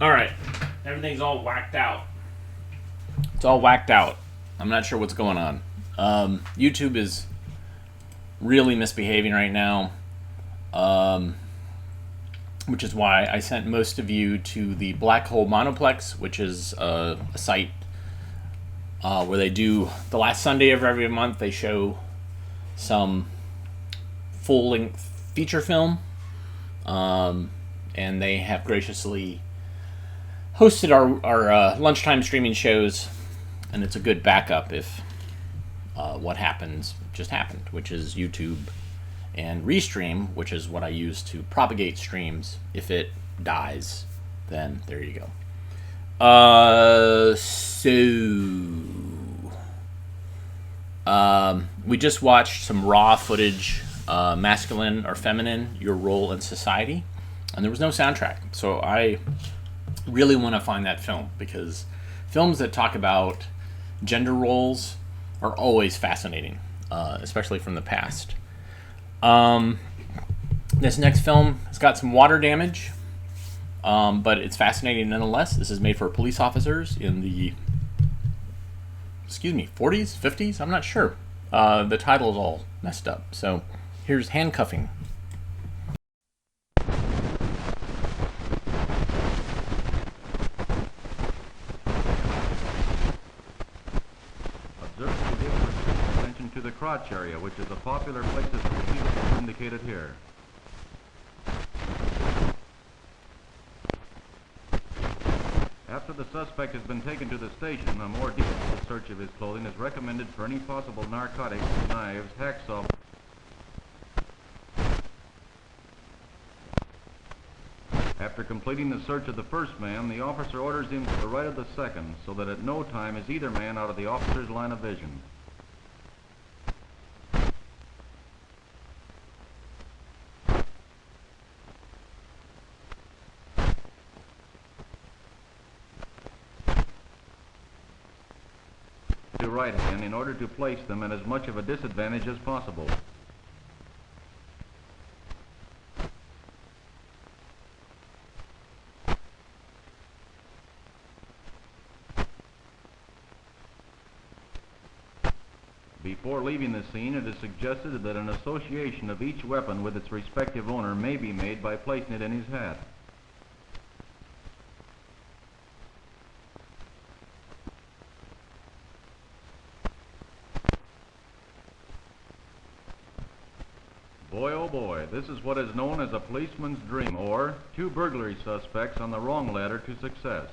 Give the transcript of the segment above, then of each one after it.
All right, everything's all whacked out. It's all whacked out. I'm not sure what's going on. YouTube is really misbehaving right now, which is why I sent most of you to the Black Hole Monoplex, which is a site where they do the last Sunday of every month. They show some full length feature film, and they have graciously hosted our lunchtime streaming shows, and it's a good backup if what happens just happened, which is YouTube and Restream, which is what I use to propagate streams. If it dies, then there you go. We just watched some raw footage, masculine or feminine, your role in society, and there was no soundtrack. So I really want to find that film because films that talk about gender roles are always fascinating, especially from the past. This next film has got some water damage, but it's fascinating nonetheless. This is made for police officers in the 40s, 50s. I'm not sure. The title is all messed up. So here's Handcuffing. Observers will give particular attention to the crotch area, which is a popular place of repeat indicated here. After the suspect has been taken to the station, a more detailed search of his clothing is recommended for any possible narcotics, knives, hacksaw. After completing the search of the first man, the officer orders him to the right of the second, so that at no time is either man out of the officer's line of vision. To right hand in order to place them at as much of a disadvantage as possible. Before leaving the scene, it is suggested that an association of each weapon with its respective owner may be made by placing it in his hat. Boy, oh boy, this is what is known as a policeman's dream, or two burglary suspects on the wrong ladder to success.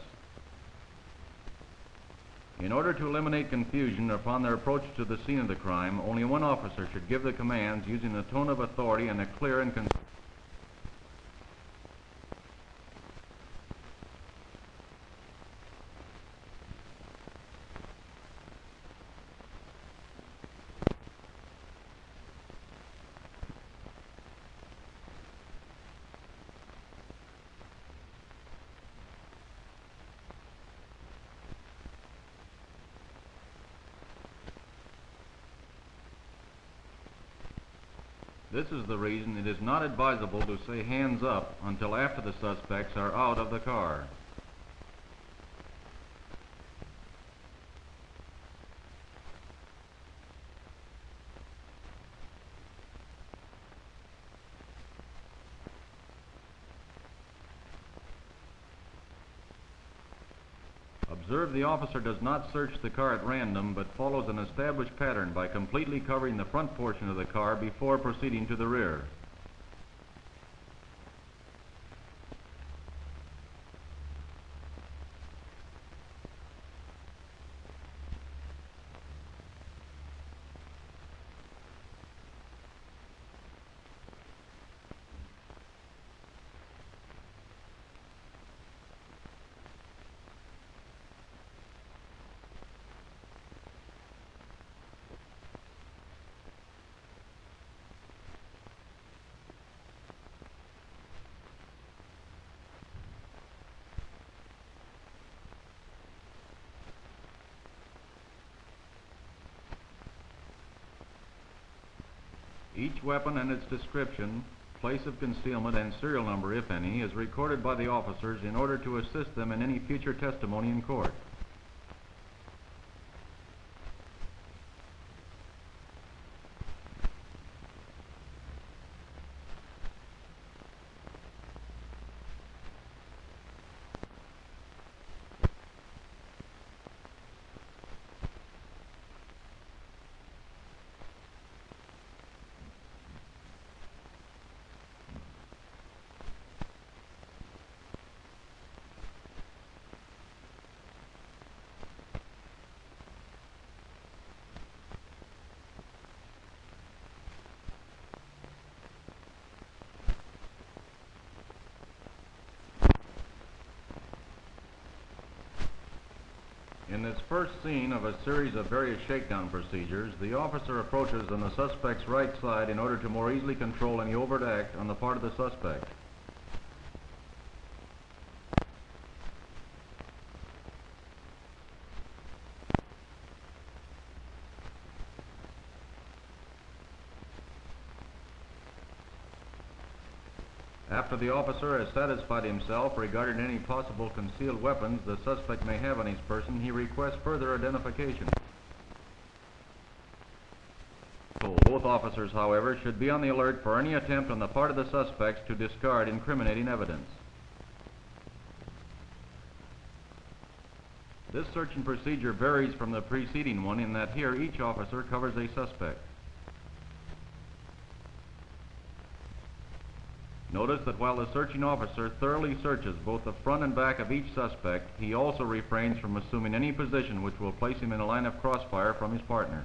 In order to eliminate confusion upon their approach to the scene of the crime, only one officer should give the commands using a tone of authority and a clear and concise. This is the reason it is not advisable to say hands up until after the suspects are out of the car. Observe the officer does not search the car at random, but follows an established pattern by completely covering the front portion of the car before proceeding to the rear. Each weapon and its description, place of concealment, and serial number, if any, is recorded by the officers in order to assist them in any future testimony in court. In this first scene of a series of various shakedown procedures, the officer approaches on the suspect's right side in order to more easily control any overt act on the part of the suspect. After the officer has satisfied himself regarding any possible concealed weapons the suspect may have on his person, he requests further identification. Both officers, however, should be on the alert for any attempt on the part of the suspects to discard incriminating evidence. This searching procedure varies from the preceding one in that here each officer covers a suspect. Notice that while the searching officer thoroughly searches both the front and back of each suspect, he also refrains from assuming any position which will place him in a line of crossfire from his partner.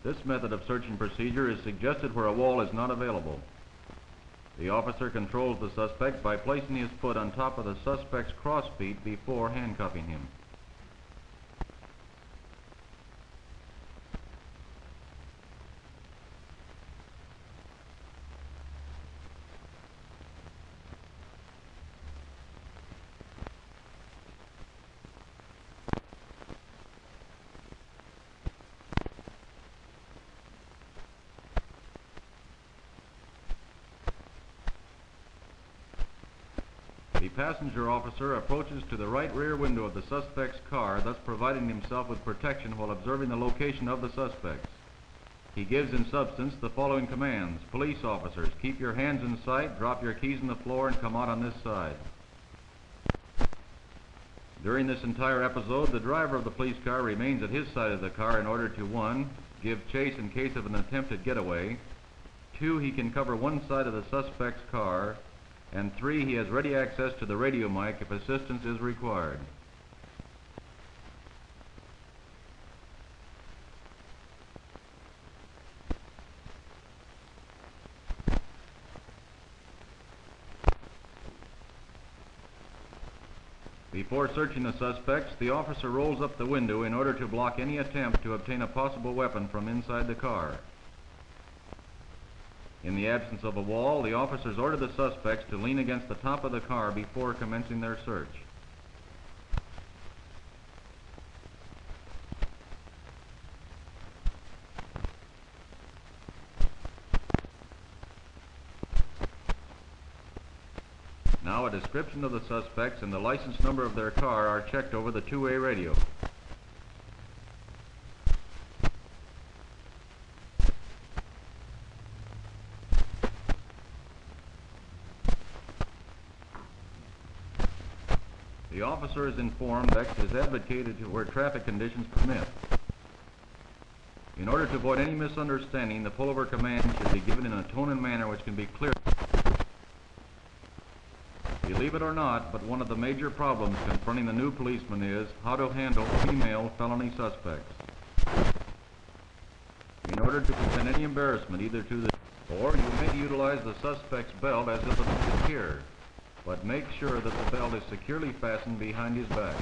This method of searching procedure is suggested where a wall is not available. The officer controls the suspect by placing his foot on top of the suspect's crossfeet before handcuffing him. The passenger officer approaches to the right rear window of the suspect's car, thus providing himself with protection while observing the location of the suspects. He gives in substance the following commands. Police officers, keep your hands in sight, drop your keys on the floor, and come out on this side. During this entire episode, the driver of the police car remains at his side of the car in order to 1. Give chase in case of an attempted getaway, 2. He can cover one side of the suspect's car, and 3. He has ready access to the radio mic if assistance is required. Before searching the suspects, the officer rolls up the window in order to block any attempt to obtain a possible weapon from inside the car. In the absence of a wall, the officers order the suspects to lean against the top of the car before commencing their search. Now a description of the suspects and the license number of their car are checked over the two-way radio. The officer is informed that X is advocated to where traffic conditions permit. In order to avoid any misunderstanding, the pullover command should be given in a tone and manner which can be clear. Believe it or not, but one of the major problems confronting the new policeman is how to handle female felony suspects. In order to prevent any embarrassment either to the or you may utilize the suspect's belt as illustrated here, but make sure that the belt is securely fastened behind his back.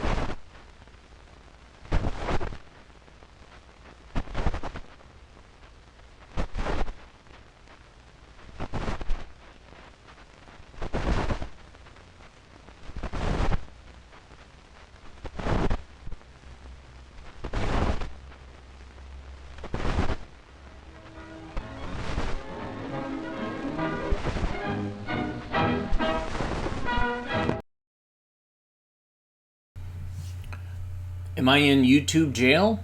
Am I in YouTube jail?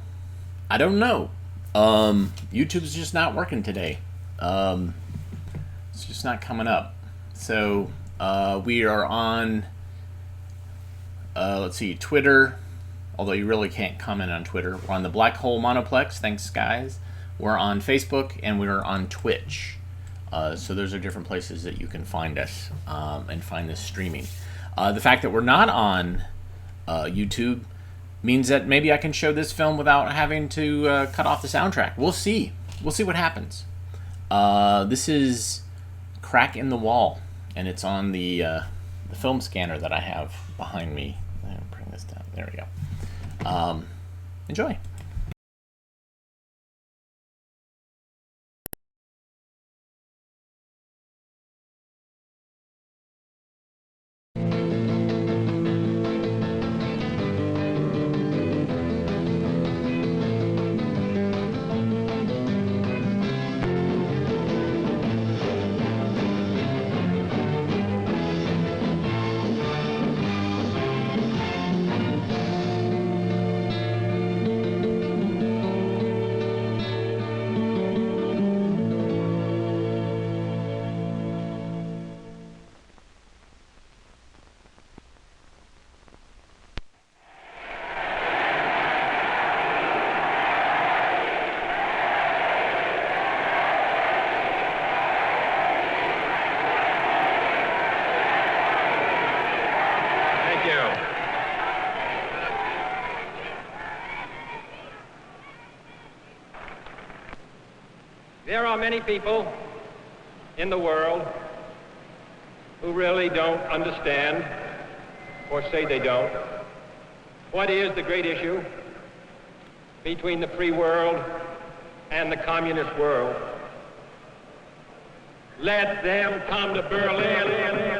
I don't know. YouTube's just not working today. It's just not coming up. So we are on, let's see, Twitter. Although you really can't comment on Twitter. We're on the Black Hole Monoplex. Thanks, guys. We're on Facebook and we're on Twitch. So those are different places that you can find us and find this streaming. The fact that we're not on YouTube means that maybe I can show this film without having to cut off the soundtrack. We'll see. We'll see what happens. This is Crack in the Wall, and it's on the film scanner that I have behind me. I'll bring this down. There we go. Enjoy. There are many people in the world who really don't understand, or say they don't, what is the great issue between the free world and the communist world. Let them come to Berlin.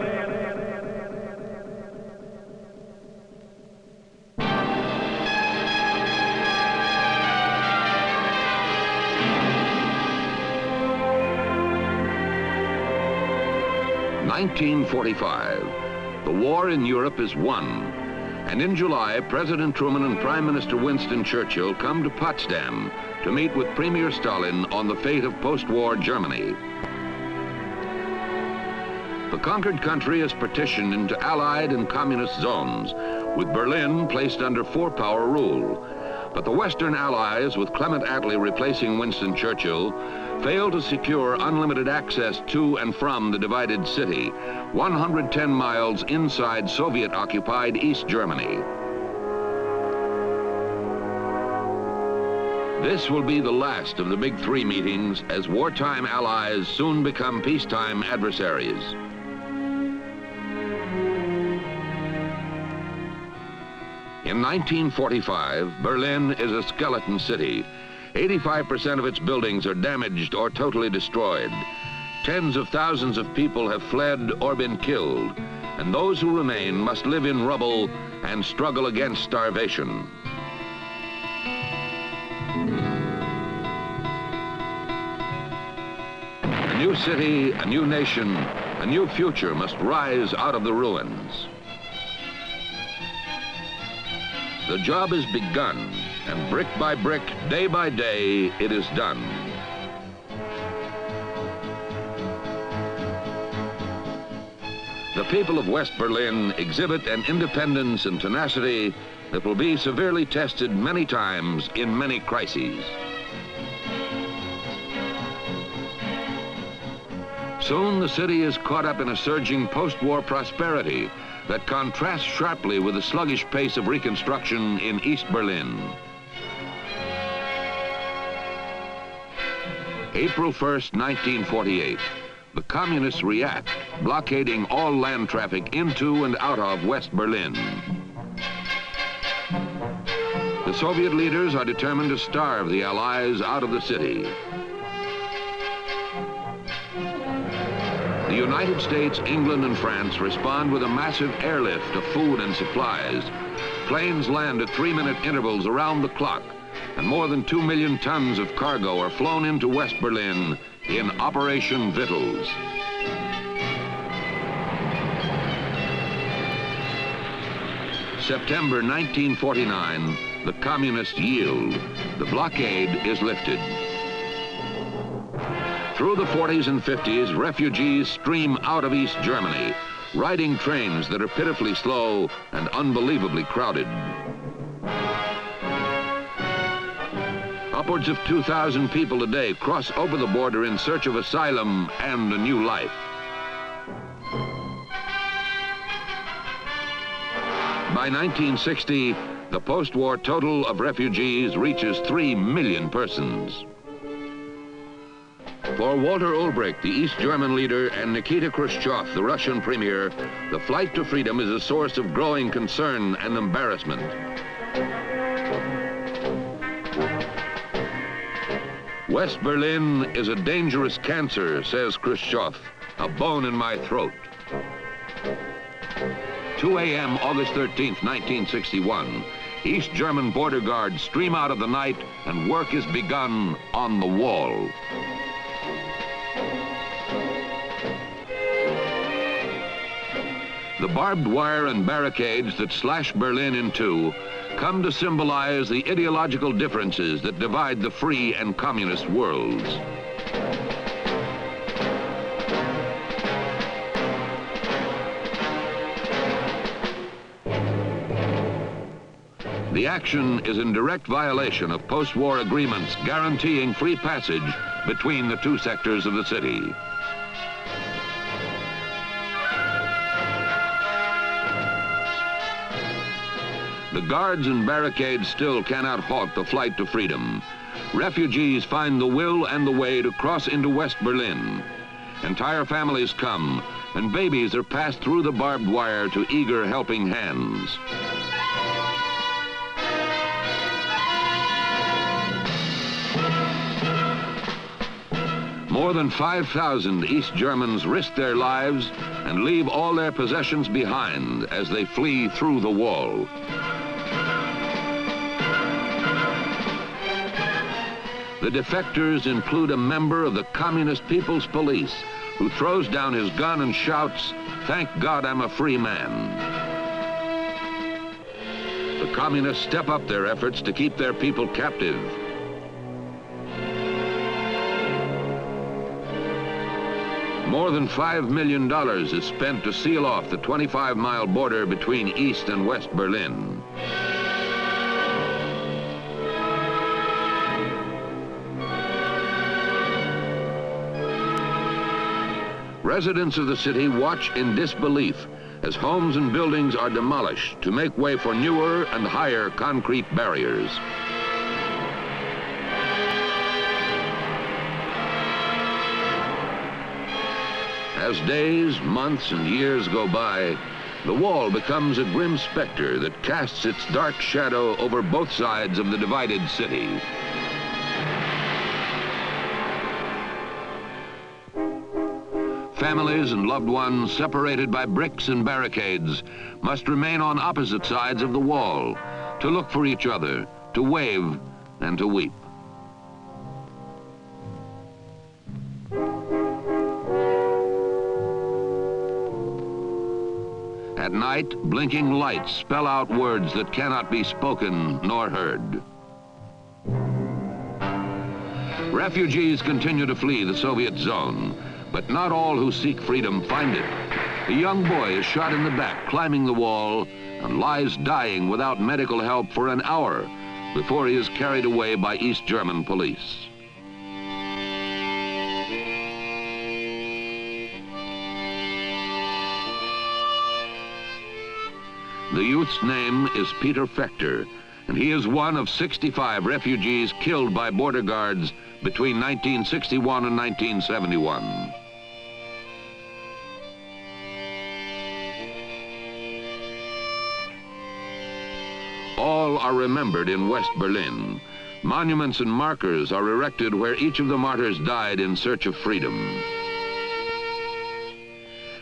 1945. The war in Europe is won. And in July, President Truman and Prime Minister Winston Churchill come to Potsdam to meet with Premier Stalin on the fate of post-war Germany. The conquered country is partitioned into Allied and Communist zones, with Berlin placed under four-power rule. But the Western Allies, with Clement Attlee replacing Winston Churchill, failed to secure unlimited access to and from the divided city, 110 miles inside Soviet-occupied East Germany. This will be the last of the Big Three meetings, as wartime allies soon become peacetime adversaries. In 1945, Berlin is a skeleton city. 85% of its buildings are damaged or totally destroyed. Tens of thousands of people have fled or been killed, and those who remain must live in rubble and struggle against starvation. A new city, a new nation, a new future must rise out of the ruins. The job is begun, and brick by brick, day by day, it is done. The people of West Berlin exhibit an independence and tenacity that will be severely tested many times in many crises. Soon the city is caught up in a surging post-war prosperity that contrasts sharply with the sluggish pace of reconstruction in East Berlin. April 1st, 1948. The communists react, blockading all land traffic into and out of West Berlin. The Soviet leaders are determined to starve the Allies out of the city. The United States, England, and France respond with a massive airlift of food and supplies. Planes land at 3-minute intervals around the clock, and more than 2 million tons of cargo are flown into West Berlin in Operation Vittles. September 1949, the communists yield. The blockade is lifted. Through the 40s and 50s, refugees stream out of East Germany, riding trains that are pitifully slow and unbelievably crowded. Upwards of 2,000 people a day cross over the border in search of asylum and a new life. By 1960, the post-war total of refugees reaches 3 million persons. For Walter Ulbricht, the East German leader, and Nikita Khrushchev, the Russian premier, the flight to freedom is a source of growing concern and embarrassment. West Berlin is a dangerous cancer, says Khrushchev, a bone in my throat. 2 a.m., August 13th, 1961. East German border guards stream out of the night and work is begun on the wall. The barbed wire and barricades that slash Berlin in two come to symbolize the ideological differences that divide the free and communist worlds. The action is in direct violation of post-war agreements guaranteeing free passage between the two sectors of the city. The guards and barricades still cannot halt the flight to freedom. Refugees find the will and the way to cross into West Berlin. Entire families come, and babies are passed through the barbed wire to eager helping hands. More than 5,000 East Germans risk their lives and leave all their possessions behind as they flee through the wall. The defectors include a member of the Communist People's Police who throws down his gun and shouts, "Thank God I'm a free man." The communists step up their efforts to keep their people captive. More than $5 million is spent to seal off the 25-mile border between East and West Berlin. Residents of the city watch in disbelief as homes and buildings are demolished to make way for newer and higher concrete barriers. As days, months, and years go by, the wall becomes a grim specter that casts its dark shadow over both sides of the divided city. Families and loved ones separated by bricks and barricades must remain on opposite sides of the wall to look for each other, to wave, and to weep. At night, blinking lights spell out words that cannot be spoken nor heard. Refugees continue to flee the Soviet zone, but not all who seek freedom find it. A young boy is shot in the back climbing the wall and lies dying without medical help for an hour before he is carried away by East German police. The youth's name is Peter Fechter, and he is one of 65 refugees killed by border guards between 1961 and 1971. All are remembered in West Berlin. Monuments and markers are erected where each of the martyrs died in search of freedom.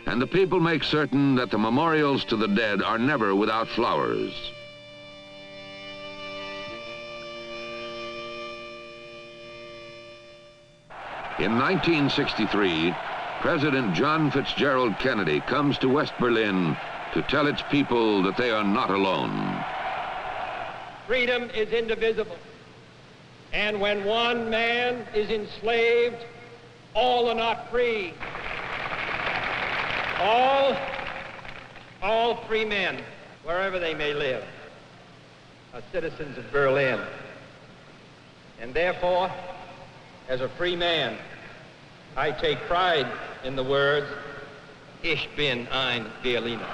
And the people make certain that the memorials to the dead are never without flowers. In 1963, President John Fitzgerald Kennedy comes to West Berlin to tell its people that they are not alone. freedom is indivisible. And when one man is enslaved, all are not free. All free men, wherever they may live, are citizens of Berlin. And therefore, as a free man, I take pride in the words, Ich bin ein Berliner.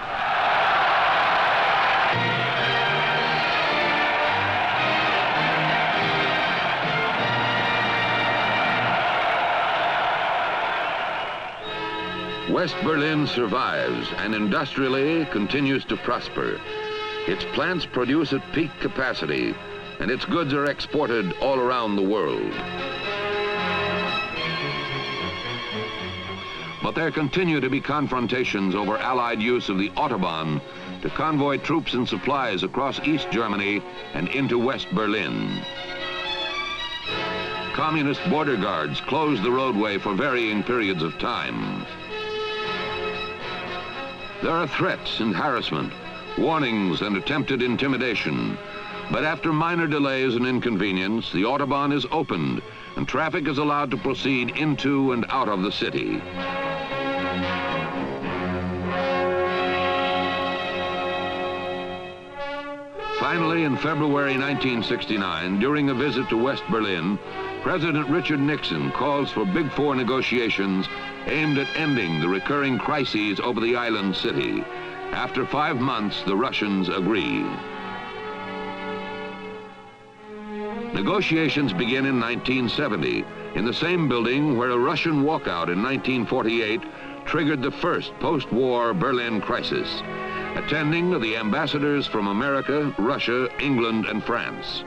West Berlin survives and industrially continues to prosper. Its plants produce at peak capacity, and its goods are exported all around the world. But there continue to be confrontations over Allied use of the Autobahn to convoy troops and supplies across East Germany and into West Berlin. Communist border guards closed the roadway for varying periods of time. There are threats and harassment, warnings and attempted intimidation. But after minor delays and inconvenience, the Autobahn is opened and traffic is allowed to proceed into and out of the city. Finally, in February 1969, during a visit to West Berlin, President Richard Nixon calls for Big Four negotiations aimed at ending the recurring crises over the island city. After 5 months, the Russians agree. Negotiations begin in 1970, in the same building where a Russian walkout in 1948 triggered the first post-war Berlin crisis. Attending are the ambassadors from America, Russia, England, and France.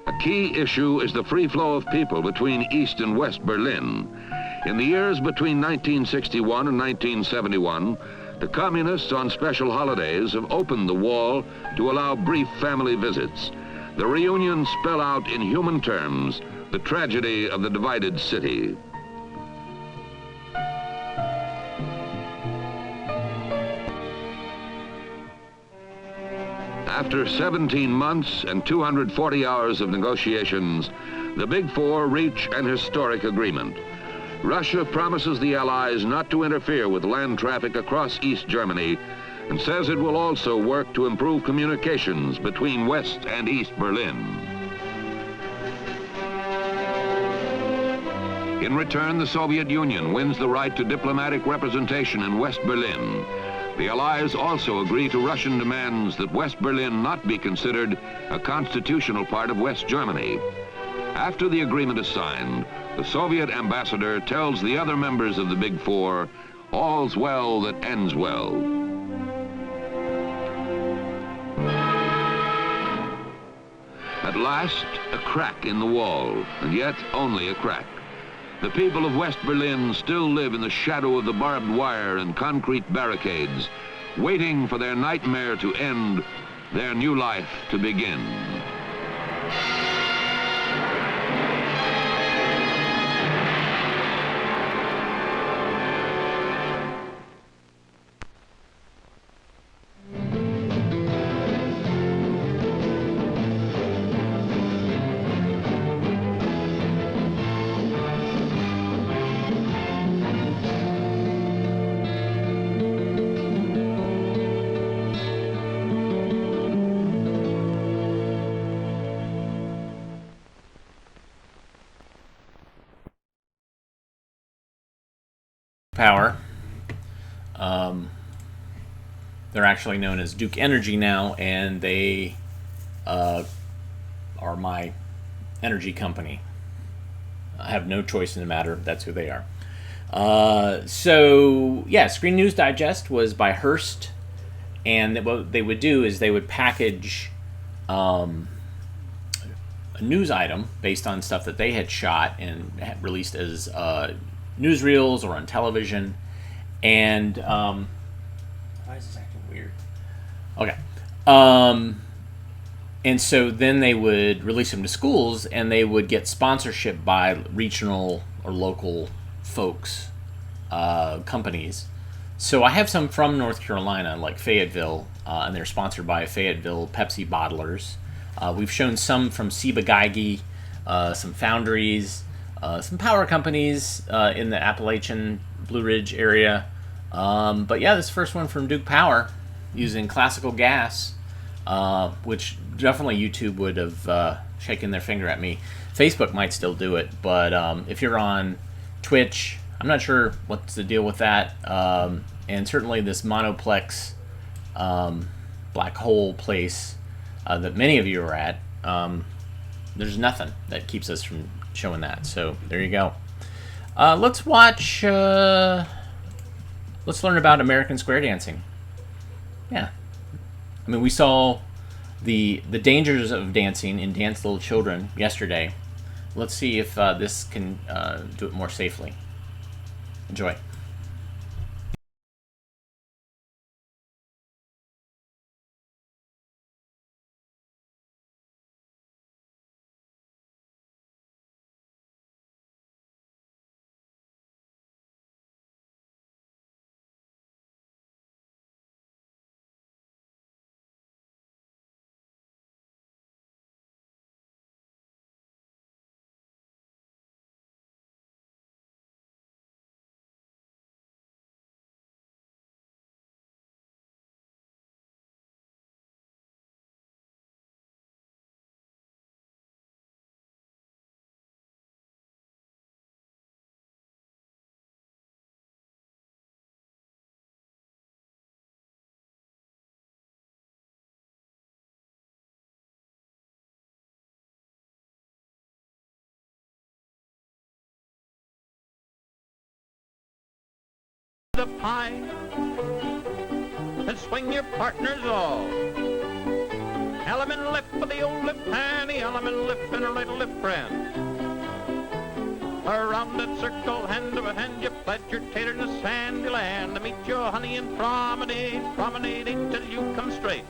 A key issue is the free flow of people between East and West Berlin. In the years between 1961 and 1971, the communists on special holidays have opened the wall to allow brief family visits. The reunions spell out in human terms the tragedy of the divided city. After 17 months and 240 hours of negotiations, the Big Four reach an historic agreement. Russia promises the Allies not to interfere with land traffic across East Germany and says it will also work to improve communications between West and East Berlin. In return, the Soviet Union wins the right to diplomatic representation in West Berlin. The Allies also agree to Russian demands that West Berlin not be considered a constitutional part of West Germany. After the agreement is signed, the Soviet ambassador tells the other members of the Big Four, all's well that ends well. At last, a crack in the wall, and yet only a crack. The people of West Berlin still live in the shadow of the barbed wire and concrete barricades, waiting for their nightmare to end, their new life to begin. Power. They're actually known as Duke Energy now, and they are my energy company. I have no choice in the matter. That's who they are. So, yeah, Screen News Digest was by Hearst, and what they would do is they would package a news item based on stuff that they had shot and had released as newsreels or on television, and why is this acting weird? Okay, and so then they would release them to schools, and they would get sponsorship by regional or local folks, companies, So I have some from North Carolina, like Fayetteville, and they're sponsored by Fayetteville Pepsi bottlers. We've shown some from Ciba-Geigy, some foundries, some power companies in the Appalachian Blue Ridge area. But yeah, this first one from Duke Power using classical gas, which definitely YouTube would have shaken their finger at me. Facebook might still do it, but if you're on Twitch, I'm not sure what's the deal with that. And certainly this monoplex black hole place that many of you are at, there's nothing that keeps us from showing that. So there you go. Let's watch. Let's learn about American square dancing. Yeah, I mean, we saw the dangers of dancing in Dance Little Children yesterday. Let's see if this can do it more safely. Enjoy. The pie and swing your partners all. Element lip for the old lip hand, the element lip and a little lip friend. Around that circle, hand over hand, you pledge your tater in the sandy land to meet your honey and promenade, promenading till you come straight.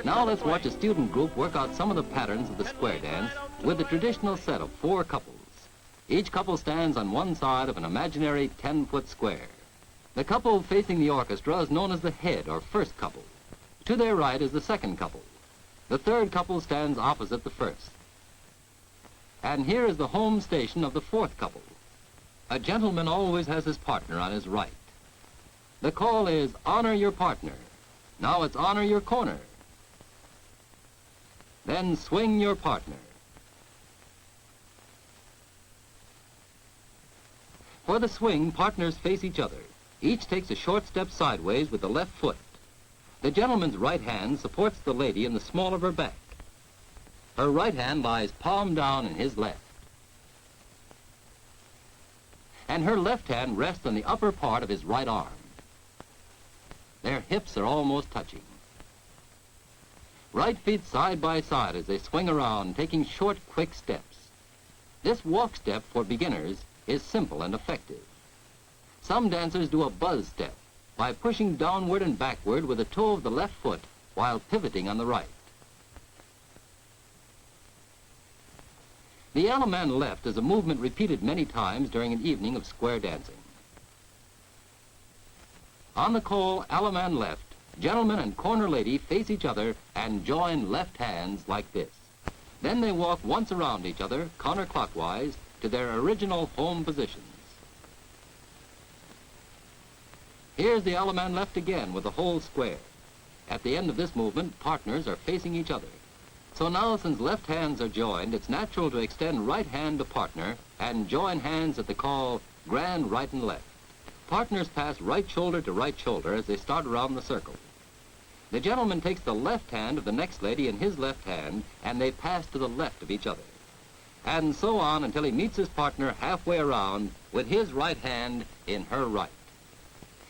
Now let's watch a student group work out some of the patterns of the square dance with the traditional set of 4 couples. Each couple stands on one side of an imaginary 10-foot square. The couple facing the orchestra is known as the head or first couple. To their right is the second couple. The third couple stands opposite the first. And here is the home station of the fourth couple. A gentleman always has his partner on his right. The call is honor your partner. Now it's honor your corner. Then swing your partner. For the swing, partners face each other. Each takes a short step sideways with the left foot. The gentleman's right hand supports the lady in the small of her back. Her right hand lies palm down in his left. And her left hand rests on the upper part of his right arm. Their hips are almost touching. Right feet side by side as they swing around, taking short, quick steps. This walk step for beginners is simple and effective. Some dancers do a buzz step by pushing downward and backward with the toe of the left foot while pivoting on the right. The Alaman left is a movement repeated many times during an evening of square dancing. On the call, Alaman left, gentleman and corner lady face each other and join left hands like this. Then they walk once around each other, counterclockwise, to their original home positions. Here's the Alaman left again with the whole square. At the end of this movement, partners are facing each other. So now, since left hands are joined, it's natural to extend right hand to partner and join hands at the call grand right and left. Partners pass right shoulder to right shoulder as they start around the circle. The gentleman takes the left hand of the next lady in his left hand, and they pass to the left of each other. And so on until he meets his partner halfway around with his right hand in her right.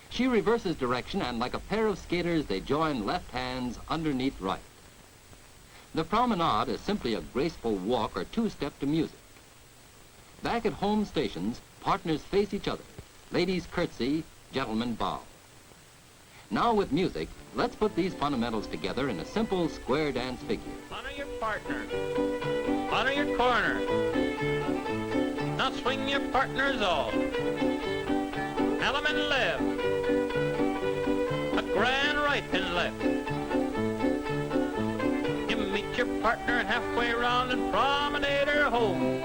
She reverses direction, and like a pair of skaters, they join left hands underneath right. The promenade is simply a graceful walk or two-step to music. Back at home stations, partners face each other. Ladies curtsy, gentlemen bow. Now with music, let's put these fundamentals together in a simple square dance figure. Honor your partner. Honor your corner. Now swing your partners all. Element left. A grand right and left. You meet your partner halfway around and promenade her home.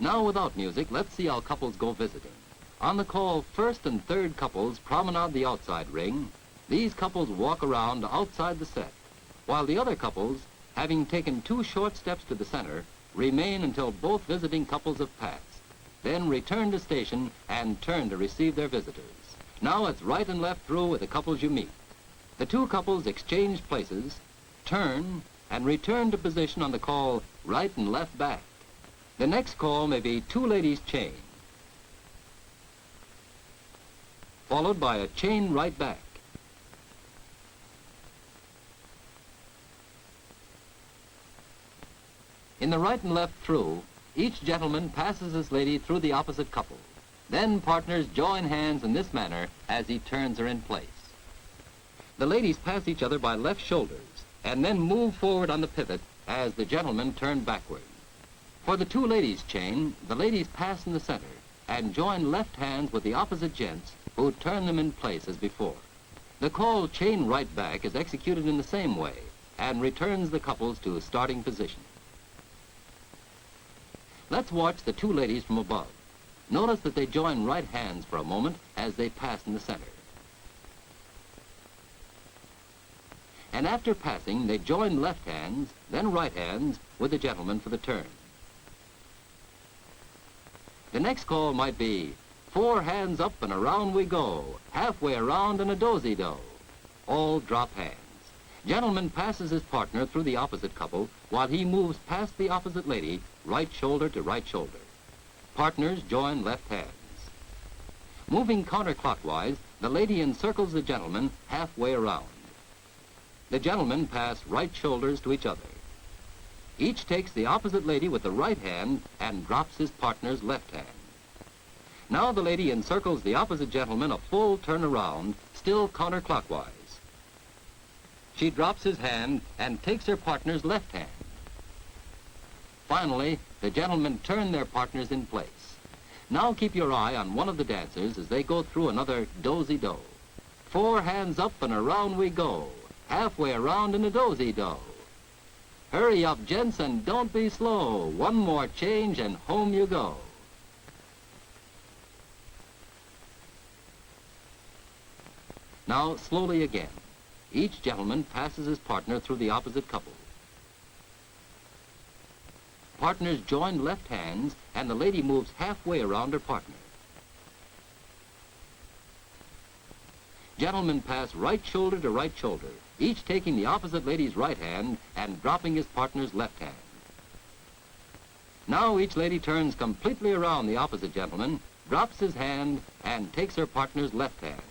Now without music, let's see how couples go visiting. On the call, first and third couples promenade the outside ring. These couples walk around outside the set, while the other couples, having taken 2 short steps to the center, remain until both visiting couples have passed. Then return to station and turn to receive their visitors. Now it's right and left through with the couples you meet. The 2 couples exchange places, turn, and return to position on the call right and left back. The next call may be 2 ladies chain, followed by a chain right back. In the right and left through, each gentleman passes his lady through the opposite couple. Then partners join hands in this manner as he turns her in place. The ladies pass each other by left shoulders and then move forward on the pivot as the gentlemen turn backward. For the 2 ladies chain, the ladies pass in the center and join left hands with the opposite gents who turn them in place as before. The call chain right back is executed in the same way and returns the couples to starting position. Let's watch the 2 ladies from above. Notice that they join right hands for a moment as they pass in the center. And after passing, they join left hands, then right hands with the gentleman for the turn. The next call might be 4 hands up and around we go, halfway around in a do-si-do. All drop hands. Gentleman passes his partner through the opposite couple while he moves past the opposite lady, right shoulder to right shoulder. Partners join left hands. Moving counterclockwise, the lady encircles the gentleman halfway around. The gentlemen pass right shoulders to each other. Each takes the opposite lady with the right hand and drops his partner's left hand. Now the lady encircles the opposite gentleman a full turn around, still counterclockwise. She drops his hand and takes her partner's left hand. Finally, the gentlemen turn their partners in place. Now keep your eye on one of the dancers as they go through another do-si-do. 4 hands up and around we go, halfway around in a do-si-do. Hurry up, gents, and don't be slow. 1 more change and home you go. Now, slowly again. Each gentleman passes his partner through the opposite couple. Partners join left hands, and the lady moves halfway around her partner. Gentlemen pass right shoulder to right shoulder, each taking the opposite lady's right hand and dropping his partner's left hand. Now each lady turns completely around the opposite gentleman, drops his hand, and takes her partner's left hand.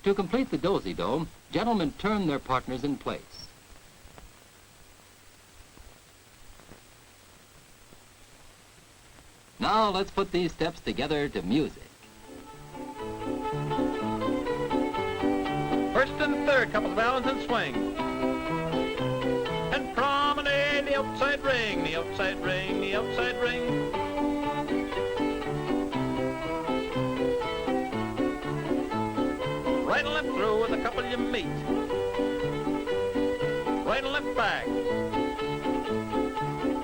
To complete the do-si-do, gentlemen turn their partners in place. Now let's put these steps together to music. First and third couples balance and swing. And promenade the outside ring, the outside ring, the outside ring. Right and left through with the couple you meet. Right and left back.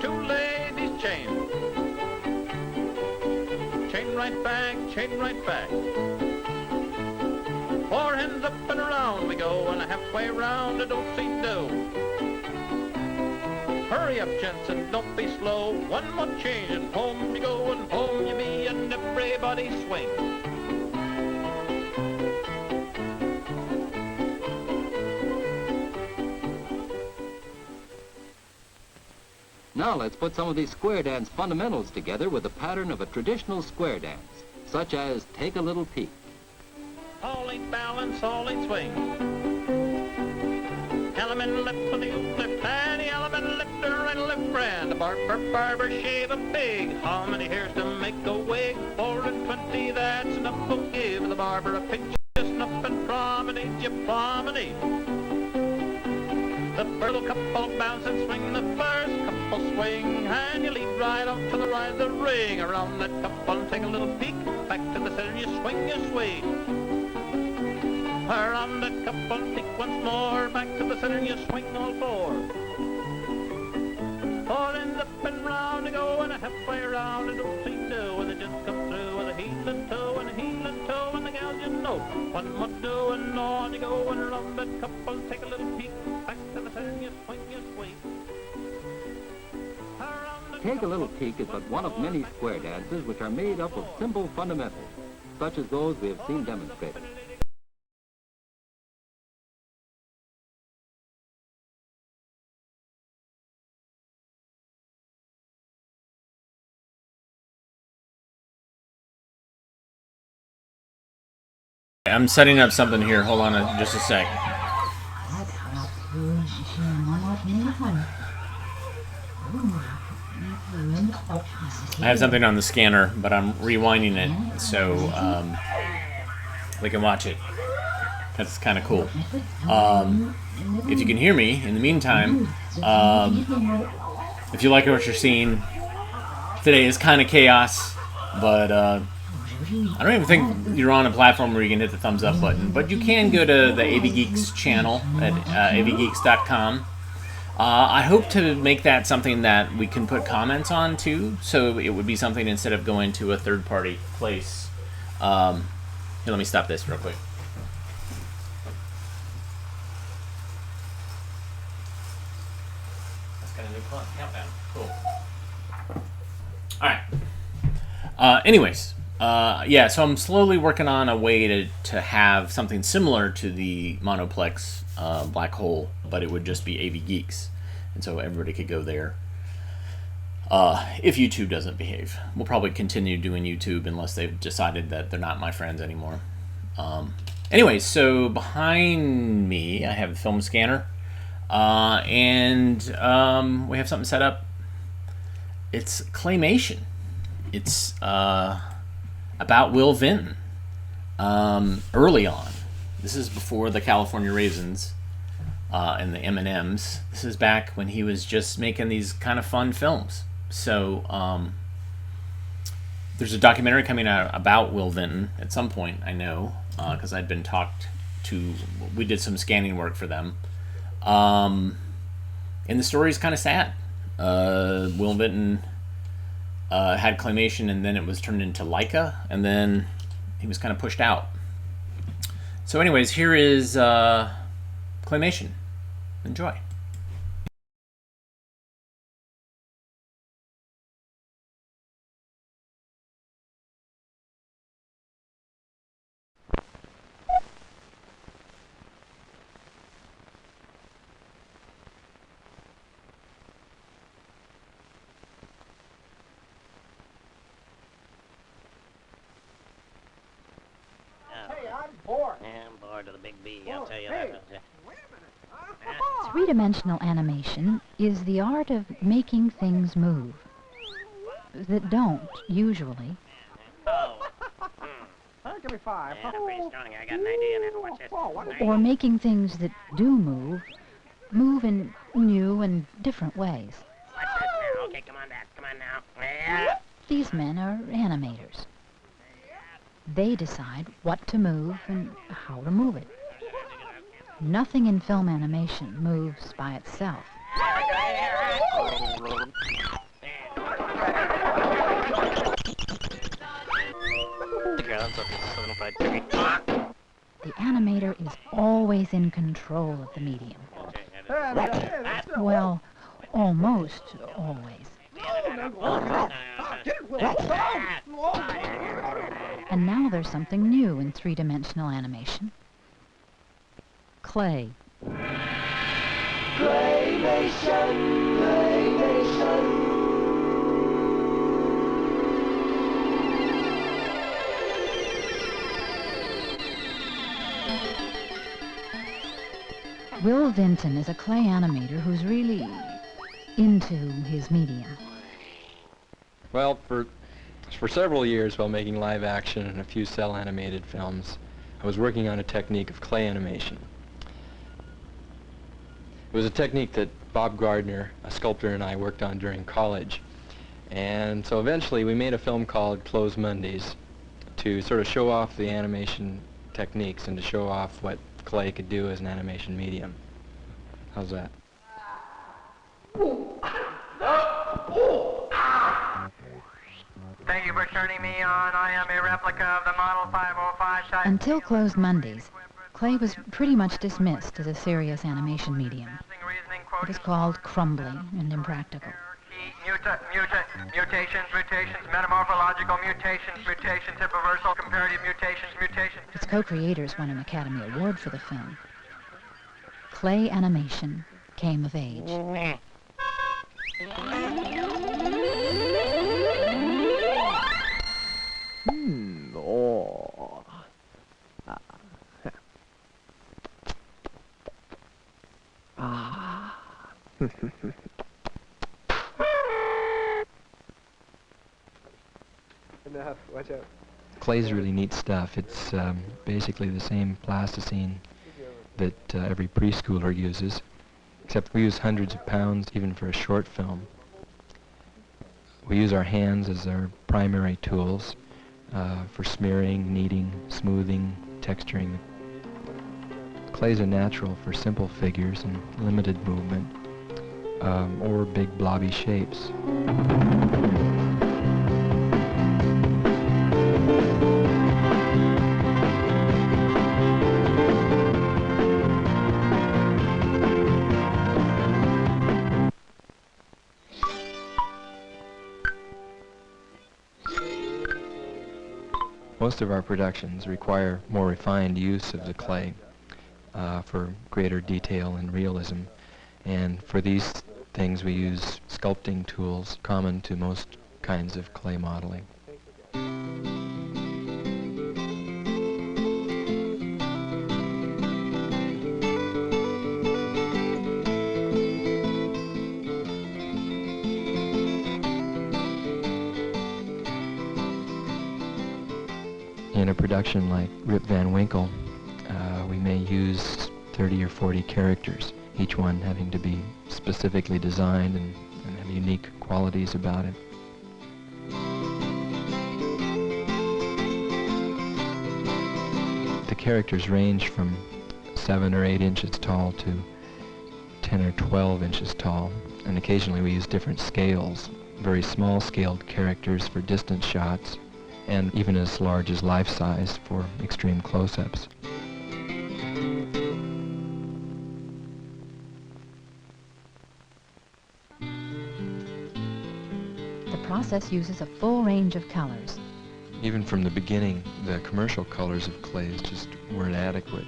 2 ladies chain. Chain right back, chain right back. 4 hands up and around we go, and a halfway around a do-si-do. Hurry up, gents, and don't be slow. 1 more change and home you go, and home you be, and everybody swing. Now let's put some of these square dance fundamentals together with the pattern of a traditional square dance, such as Take a Little Peek. Ollie balance, ollie swing. Element left on the left hand, the element left to right, left friend. The barber shave a pig. How many hairs to make a wig? 4 and 20, that's enough. We'll give the barber a pinch of snuff and promenade, you promenade. The first little couple bounce and swing, the first couple swing, and you lead right off to the right of the ring. Around that couple and take a little peek, back to the center, you swing, you swing. Around that couple, peek once more, back to the center, and you swing all four. Four ends up and round to go, and a halfway around, and don't seem to, and they just come through with a heel and toe, and a heel and toe, and the gals you know. One more do, and on you go, and around that couple, take a little peek, back to the center, and you swing, you swing. Take a Little Peek is but one of many square dances which are made up of simple fundamentals, such as those we have seen demonstrated. I'm setting up something here. Hold on just a sec. I have something on the scanner, but I'm rewinding it so we can watch it. That's kind of cool. If you can hear me, in the meantime, if you like what you're seeing, today is kind of chaos, but I don't even think you're on a platform where you can hit the thumbs up button, but you can go to the AV Geeks channel at avgeeks.com. I hope to make that something that we can put comments on too, so it would be something instead of going to a third-party place. Here, let me stop this real quick. That's got a new countdown. Cool. All right. Anyways, yeah, so I'm slowly working on a way to have something similar to the Monoplex Black Hole, but it would just be AV Geeks, and so everybody could go there. If YouTube doesn't behave, we'll probably continue doing YouTube unless they've decided that they're not my friends anymore. Anyways, so behind me I have a film scanner, and we have something set up. It's Claymation. It's about Will Vinton. Early on, this is before the California Raisins and the M&Ms. This is back when he was just making these kind of fun films. So there's a documentary coming out about Will Vinton at some point, I know, because I'd been talked to. We did some scanning work for them, and the story is kind of sad. Will Vinton had Claymation, and then it was turned into Leica, and then he was kind of pushed out. So anyways, here is Claymation. Enjoy. Yeah, I'm bored of the big B, I'll tell you that. Three-dimensional animation is the art of making things move that don't, usually. Oh. Give me 5. Yeah, pretty strong. I got an idea now. Watch this. Or making things that do move in new and different ways. Watch this now. Okay, come on back. Come on now. Yeah. These men are animators. They decide what to move and how to move it. Nothing in film animation moves by itself. The animator is always in control of the medium. Well, almost always. And now there's something new in three-dimensional animation. Clay. Will Vinton is a clay animator who's really into his medium. Well, for several years while making live action and a few cell animated films, I was working on a technique of clay animation. It was a technique that Bob Gardner, a sculptor, and I worked on during college. And so eventually we made a film called Closed Mondays to sort of show off the animation techniques and to show off what clay could do as an animation medium. How's that? Thank you for turning me on. I am a replica of the Model 505 type. Until Closed Mondays, clay was pretty much dismissed as a serious animation medium. It was called crumbly and impractical. Mutations, metamorphological mutations, tip reversal, comparative mutations. Its co-creators won an Academy Award for the film. Clay animation came of age. Enough, watch out. Clay's really neat stuff. It's basically the same plasticine that every preschooler uses, except we use hundreds of pounds even for a short film. We use our hands as our primary tools for smearing, kneading, smoothing, texturing. Clays are natural for simple figures and limited movement, or big blobby shapes. Most of our productions require more refined use of the clay for greater detail and realism, and for these things we use sculpting tools common to most kinds of clay modeling. In a production like Rip Van Winkle, we may use 30 or 40 characters, each one having to be specifically designed and have unique qualities about it. The characters range from 7 or 8 inches tall to 10 or 12 inches tall, and occasionally we use different scales, very small scaled characters for distant shots, and even as large as life size for extreme close-ups. The process uses a full range of colors. Even from the beginning, the commercial colors of clays just weren't adequate.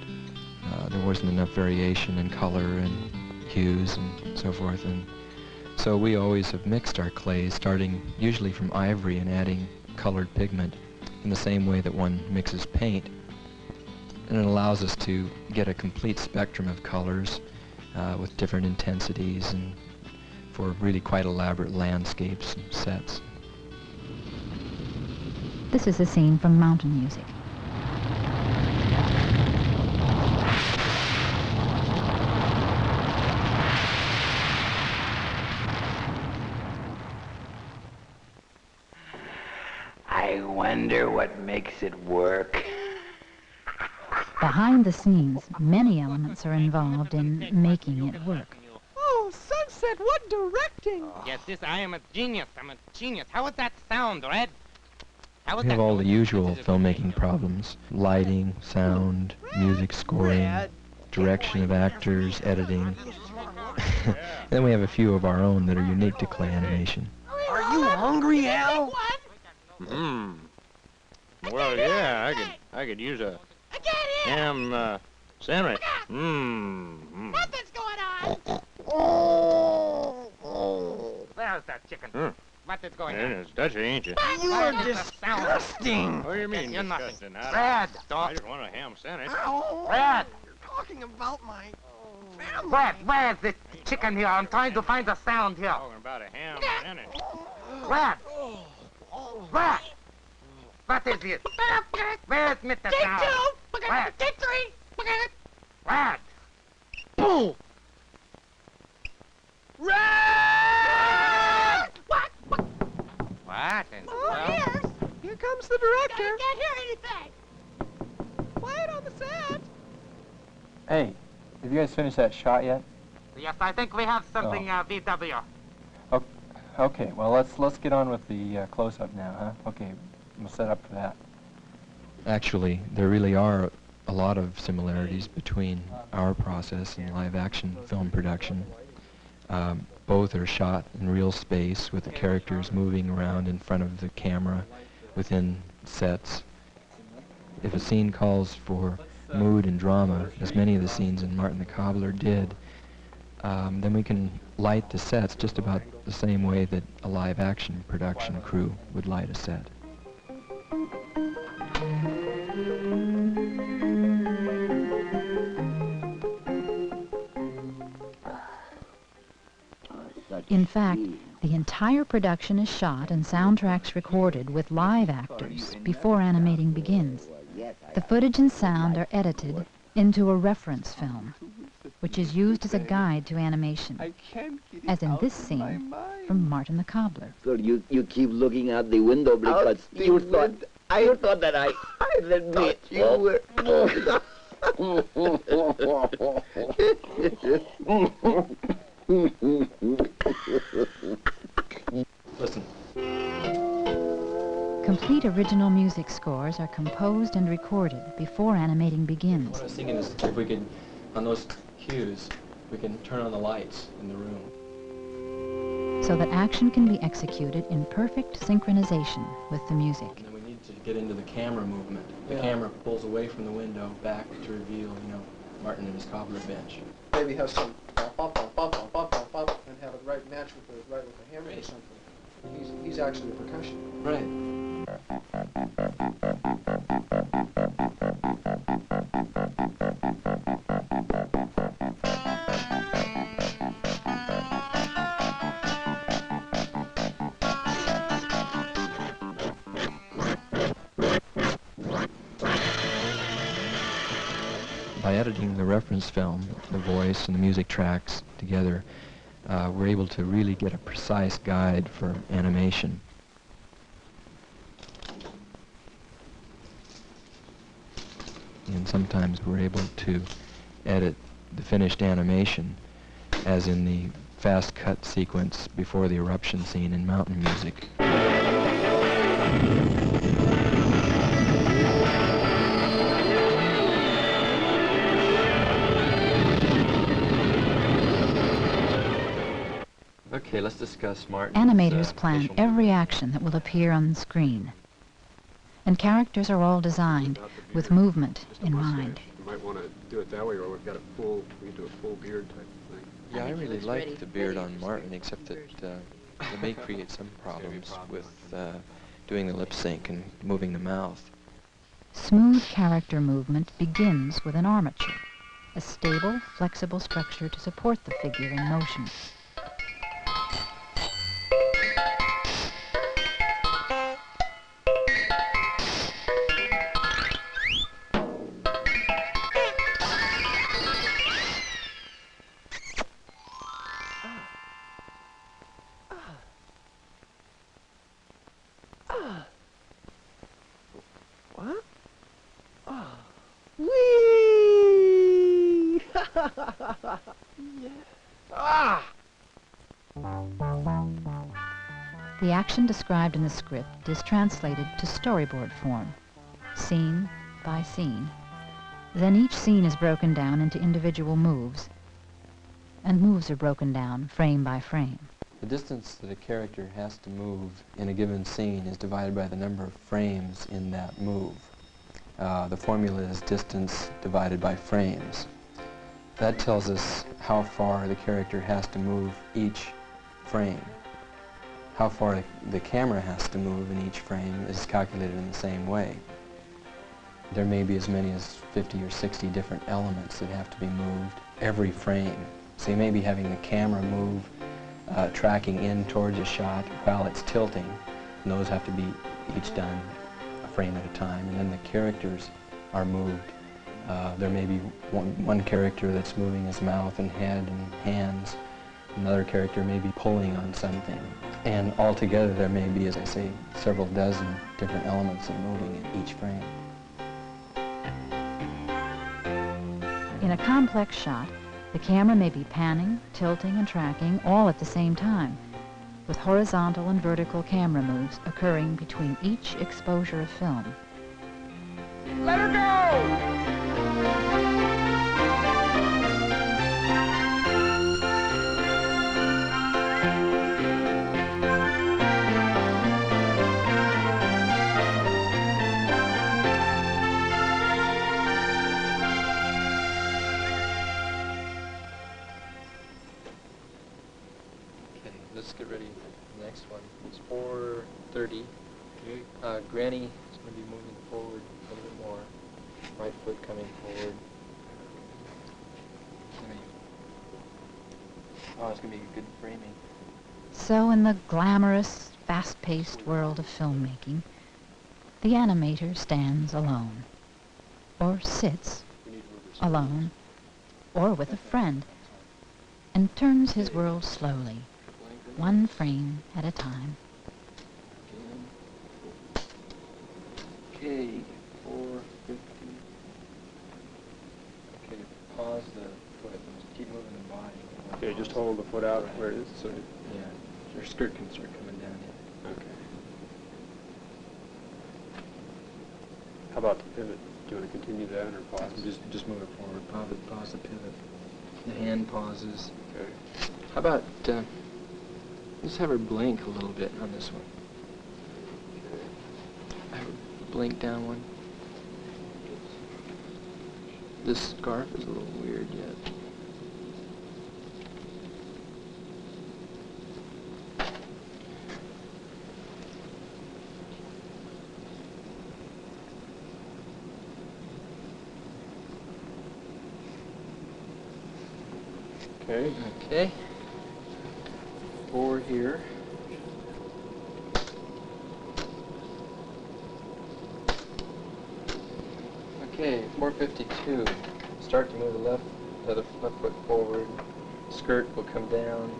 There wasn't enough variation in color and hues and so forth, and so we always have mixed our clays, starting usually from ivory and adding colored pigment in the same way that one mixes paint. And it allows us to get a complete spectrum of colors with different intensities and for really quite elaborate landscapes and sets. This is a scene from Mountain Music. I wonder what makes it work. Behind the scenes, many elements are involved in making it work. Oh, Sunset, what directing! Yes, I am a genius. I'm a genius. How would that sound, Red? How would We have that all go? the usual filmmaking problems: lighting, sound, music scoring, direction of actors, editing. And then we have a few of our own that are unique to clay animation. Are you hungry, Al? Well, yeah, I could use a ham sandwich. Nothing's going on. There's that chicken. What is going on? It's Dutchy, ain't you? You are disgusting! What do you mean, You're nothing. disgusting? Red, I dog. just want a ham sandwich. Red. You're talking about my family. Where's the chicken here? I'm trying to find the sound here. Talking about a ham sandwich. Red. Red. What is it? Where's Mr. Take Sound? 2. Red. Take 3. Red. Bull! Red! What? What? And Here comes the director. I can't hear anything. Quiet on the set. Hey, have you guys finished that shot yet? yes, I think we have something, VW. Okay, well, let's get on with the close-up now, huh? Okay, we'll set up for that. Actually, there really are a lot of similarities between our process and live-action film production. Both are shot in real space with the characters moving around in front of the camera within sets. If a scene calls for mood and drama, as many of the scenes in Martin the Cobbler did, then we can light the sets just about the same way that a live-action production crew would light a set. In fact, the entire production is shot and soundtracks recorded with live actors before animating begins. The footage and sound are edited into a reference film, which is used as a guide to animation, as in this scene from Martin the Cobbler. So you keep looking out the window because you thought that I admit you were. Listen. Complete original music scores are composed and recorded before animating begins. What I was thinking is if we could, on those cues, we can turn on the lights in the room. So that action can be executed in perfect synchronization with the music. And then we need to get into the camera movement. The camera pulls away from the window back to reveal, Martin and his cobbler bench. Maybe have some bop, bop, bop, bop, bop, bop, bop, and have it right match with the hammer or something. He's actually the percussion. Right. By editing the reference film, the voice and the music tracks together, we're able to really get a precise guide for animation. And sometimes we're able to edit the finished animation, as in the fast cut sequence before the eruption scene in Mountain Music. Okay, let's discuss Martin's Animators plan facial every action that will appear on the screen. And characters are all designed with movement in mind. You might want to do it that way, or we can do a full beard type of thing. Yeah, I really like the beard on Martin, except that it may create some problems with doing the lip sync and moving the mouth. Smooth character movement begins with an armature, a stable, flexible structure to support the figure in motion. What? Oh. Whee! Yeah. Ah! The action described in the script is translated to storyboard form, scene by scene. Then each scene is broken down into individual moves, and moves are broken down frame by frame. The distance that a character has to move in a given scene is divided by the number of frames in that move. The formula is distance divided by frames. That tells us how far the character has to move each frame. How far the camera has to move in each frame is calculated in the same way. There may be as many as 50 or 60 different elements that have to be moved every frame. So you may be having the camera move tracking in towards a shot while it's tilting, and those have to be each done a frame at a time, and then the characters are moved. There may be one character that's moving his mouth and head and hands Another character may be pulling on something. And altogether there may be, as I say, several dozen different elements of moving in each frame. In a complex shot, the camera may be panning, tilting, and tracking all at the same time, with horizontal and vertical camera moves occurring between each exposure of film. Let her go! Okay, let's get ready for the next one. It's 4:30. Okay. Granny is going to be moving forward a little bit more. Right foot coming forward. Oh, it's going to be good framing. So in the glamorous, fast-paced world of filmmaking, the animator stands alone, or sits alone, or with a friend, and turns his world slowly, one frame at a time. Okay, 4:50. Okay, pause the foot. Just keep moving the body. Okay, just hold the foot out where it is. So Yeah, your skirt can start coming down here. okay. How about the pivot? Do you want to continue that or pause? Just move it forward. Pause the pivot. The hand pauses. Okay. How about let's have her blink a little bit on this one. Have her blink down one. This scarf is a little weird yet. Okay. Okay. 4 here. Okay, 4:52. Start to move the left foot forward. Skirt will come down.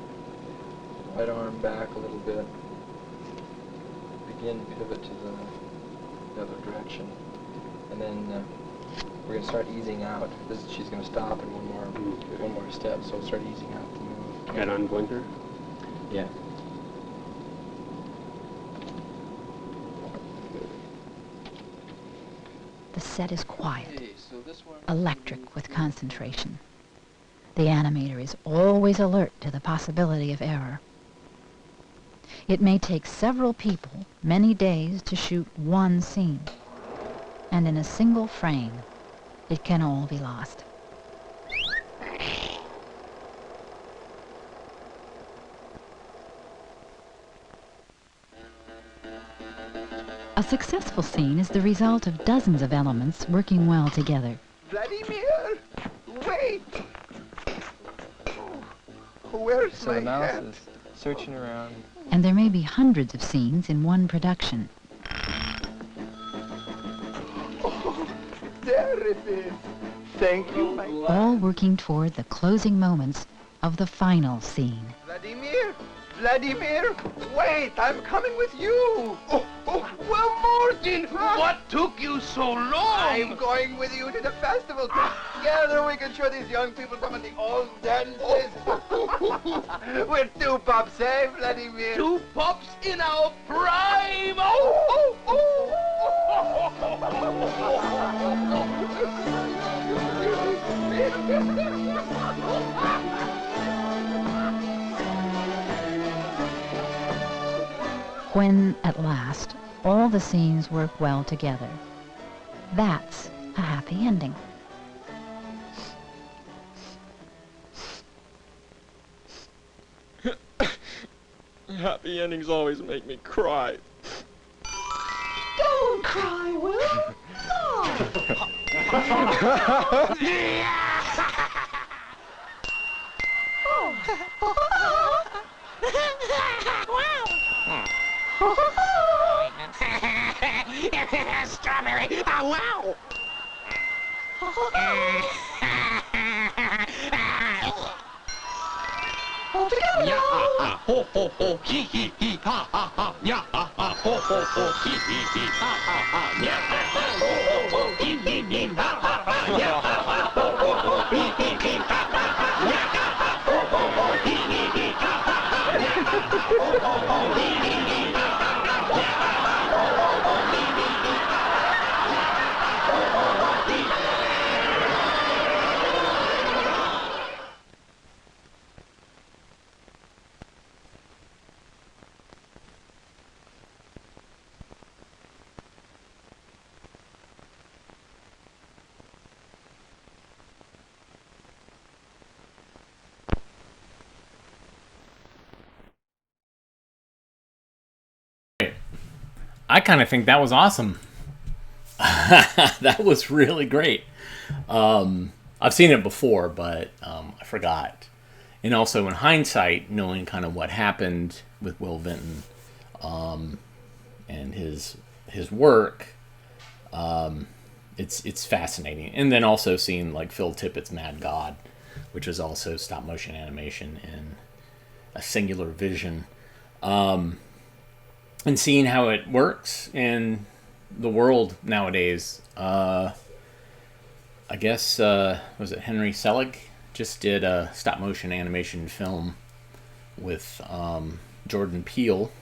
Right arm back a little bit. Begin pivot to the other direction. And then we're going to start easing out. She's going to stop in one more step, so we'll start easing out the move. Head on blinker? Yeah. The set is quiet, Okay, so this one electric with concentration. The animator is always alert to the possibility of error. It may take several people many days to shoot one scene, and in a single frame, it can all be lost. A successful scene is the result of dozens of elements working well together. Vladimir, wait! Where's So my the mouse hat? is searching around. And there may be hundreds of scenes in one production. Oh, there it is. Thank you, my... All working toward the closing moments of the final scene. Vladimir! Vladimir! Wait, I'm coming with you! Well, Martin! What took you so long? I'm going with you to the festival. Together we can show these young people some of the old dances. We're two pups, eh, Vladimir? Two pups in our prime! When, at last, all the scenes work well together, that's a happy ending. Happy endings always make me cry. Don't cry, Will. Strawberry! Oh, wow! All together. ho ho ho, hee hee hee, ha ha ha, yeah ha ha, ho ho ho, hee hee hee, ha ha ha, yeah ha ha, ho ho ho, hee hee hee, ha ha ha, yeah ha ha, ho ho ho, hee hee hee, ha ha ha, yeah ha ha, ho ho ho, hee hee hee, ha ha ha, yeah ha ha, ho ho ho, hee hee hee, ha ha ha, yeah ha ha, ho ho ho, hee hee hee, ha ha ha, yeah ha ha, ho ho ho, hee hee hee. I kind of think that was awesome. That was really great. I've seen it before, but I forgot. And also, in hindsight, knowing kind of what happened with Will Vinton and his work, it's fascinating. And then also seeing like Phil Tippett's Mad God, which is also stop motion animation in a singular vision. And seeing how it works in the world nowadays. I guess, was it Henry Selick? Just did a stop motion animation film with Jordan Peele.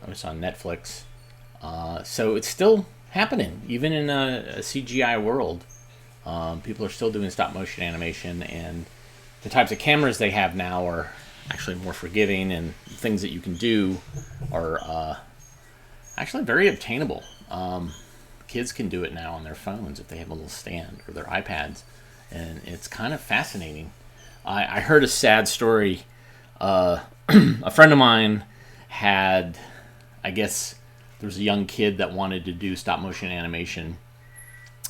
It's on Netflix. So it's still happening, even in a CGI world. People are still doing stop motion animation, and the types of cameras they have now are actually more forgiving, and things that you can do are actually very obtainable. Kids can do it now on their phones if they have a little stand, or their iPads, and it's kind of fascinating. I heard a sad story. A friend of mine had, I guess there was a young kid that wanted to do stop motion animation,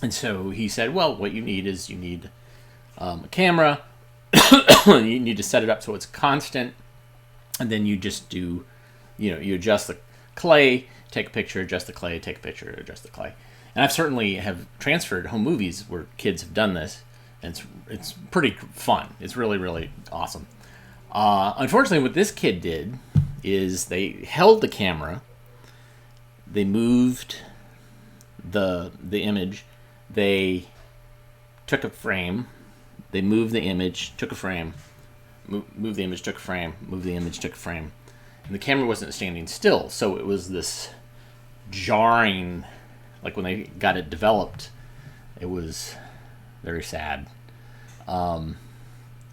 and so he said, well, what you need is a camera. You need to set it up so it's constant, and then you just do, you adjust the clay, take a picture, adjust the clay, take a picture, adjust the clay. And I've certainly have transferred home movies where kids have done this, and it's pretty fun. It's really, really awesome. Unfortunately, what this kid did is they held the camera, they moved the image, they took a frame, they moved the image, took a frame, moved the image, took a frame, moved the image, took a frame. And the camera wasn't standing still, so it was this jarring, like when they got it developed, it was very sad.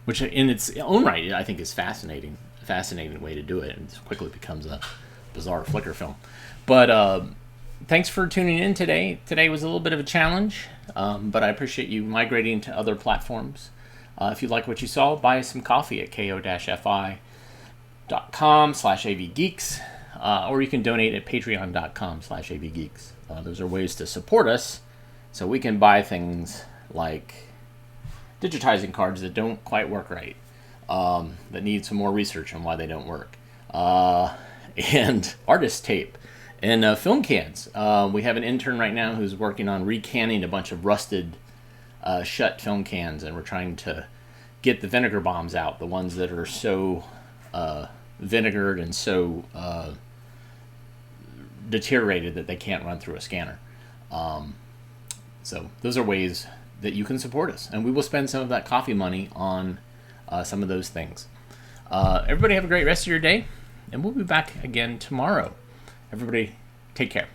Which in its own right, I think is fascinating way to do it, and it quickly becomes a bizarre Flickr film. But thanks for tuning in today. Today was a little bit of a challenge, but I appreciate you migrating to other platforms. If you like what you saw, buy some coffee at ko-fi.com/avgeeks, or you can donate at patreon.com/avgeeks. Those are ways to support us, so we can buy things like digitizing cards that don't quite work right, that need some more research on why they don't work, and artist tape, and film cans. We have an intern right now who's working on recanning a bunch of rusted shut film cans, and we're trying to get the vinegar bombs out, the ones that are so vinegared and so deteriorated that they can't run through a scanner. So those are ways that you can support us, and we will spend some of that coffee money on some of those things. Everybody have a great rest of your day, and we'll be back again tomorrow. Everybody take care.